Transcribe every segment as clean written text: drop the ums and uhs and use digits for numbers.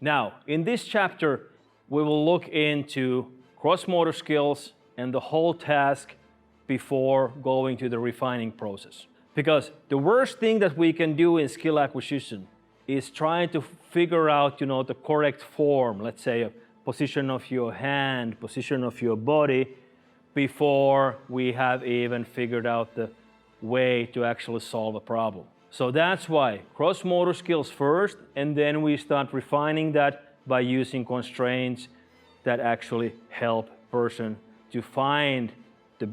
Now, in this chapter, we will look into cross-motor skills and the whole task before going to the refining process. Because the worst thing that we can do in skill acquisition is trying to figure out, the correct form, let's say a position of your hand, position of your body, before we have even figured out the way to actually solve a problem. So that's why cross-motor skills first, and then we start refining that by using constraints that actually help person to find the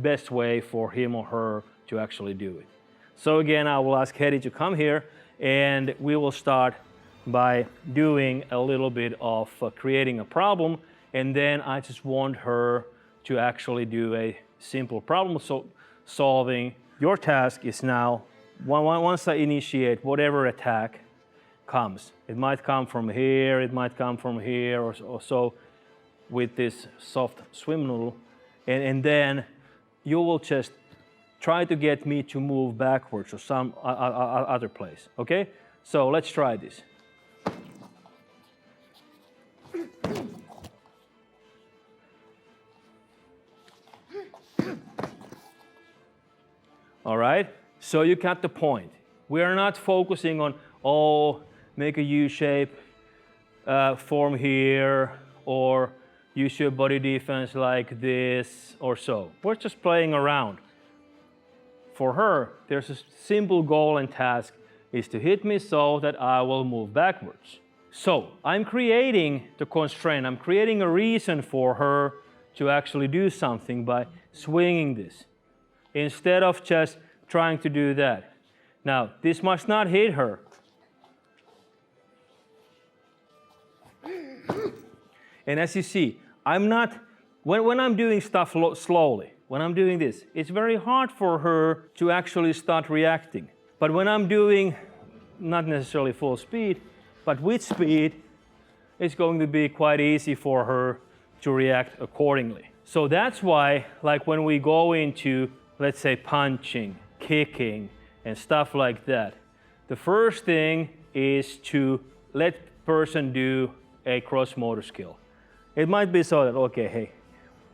best way for him or her to actually do it. So again, I will ask Hedy to come here, and we will start by doing a little bit of creating a problem, and then I just want her to actually do a simple problem solving. Your task is now, once I initiate whatever attack comes, it might come from here, it might come from here, or so, with this soft swim noodle, and then you will just try to get me to move backwards or some other place, okay? So let's try this. All right, so you got the point. We are not focusing on, make a U-shape form here, or use your body defense like this, or so. We're just playing around. For her, there's a simple goal and task is to hit me so that I will move backwards. So I'm creating the constraint, I'm creating a reason for her to actually do something by swinging this, instead of just trying to do that. Now, this must not hit her. And as you see, I'm not, when I'm doing stuff slowly, when I'm doing this, it's very hard for her to actually start reacting. But when I'm doing, not necessarily full speed, but with speed, it's going to be quite easy for her to react accordingly. So that's why, like when we go into, let's say, punching, kicking, and stuff like that, the first thing is to let person do a cross-motor skill. It might be so that, okay, hey,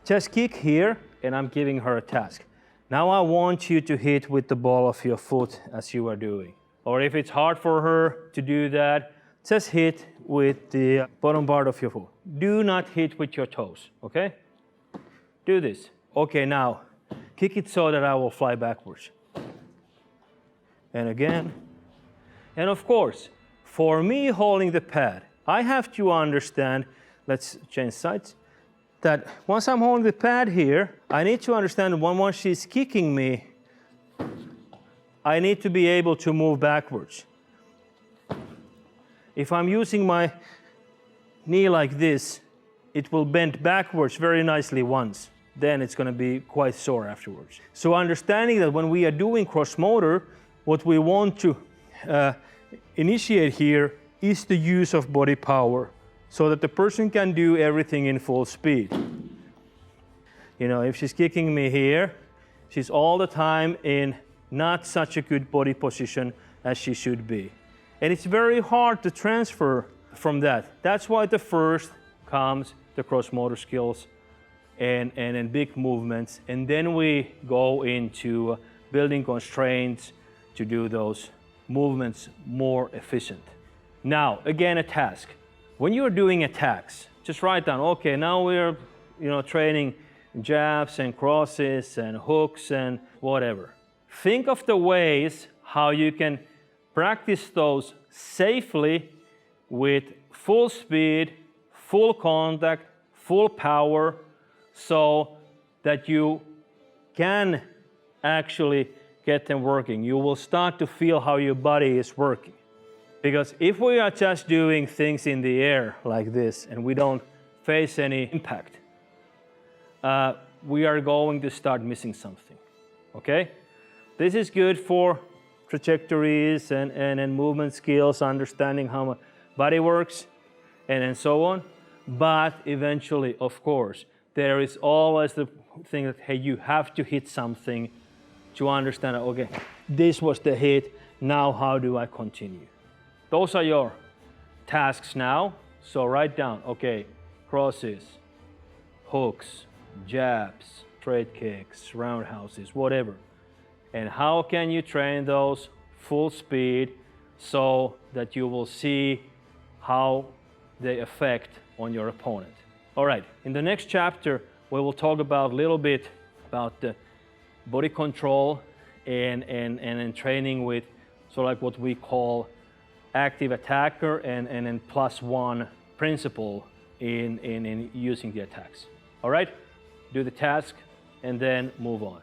just kick here, and I'm giving her a task. Now I want you to hit with the ball of your foot as you are doing. Or if it's hard for her to do that, just hit with the bottom part of your foot. Do not hit with your toes, okay? Do this. Okay, now kick it so that I will fly backwards. And again. And of course, for me holding the pad, I have to understand, let's change sides, that once I'm holding the pad here, I need to understand that once she's kicking me, I need to be able to move backwards. If I'm using my knee like this, it will bend backwards very nicely once. Then it's going to be quite sore afterwards. So understanding that when we are doing cross-motor, what we want to initiate here is the use of body power, so that the person can do everything in full speed. If she's kicking me here, she's all the time in not such a good body position as she should be. And it's very hard to transfer from that. That's why the first comes the cross-motor skills and big movements, and then we go into building constraints to do those movements more efficient. Now, again, a task. When you're doing attacks, just write down, okay, now we're training jabs and crosses and hooks and whatever. Think of the ways how you can practice those safely with full speed, full contact, full power, so that you can actually get them working. You will start to feel how your body is working. Because if we are just doing things in the air like this and we don't face any impact, we are going to start missing something, okay? This is good for trajectories and movement skills, understanding how my body works and so on. But eventually, of course, there is always the thing that, hey, you have to hit something to understand, okay, this was the hit, now how do I continue? Those are your tasks now. So write down, okay, crosses, hooks, jabs, straight kicks, roundhouses, whatever. And how can you train those full speed so that you will see how they affect on your opponent. All right, in the next chapter, we will talk about a little bit about the body control and training with sort of like what we call active attacker and +1 principle in using the attacks. All right, do the task and then move on.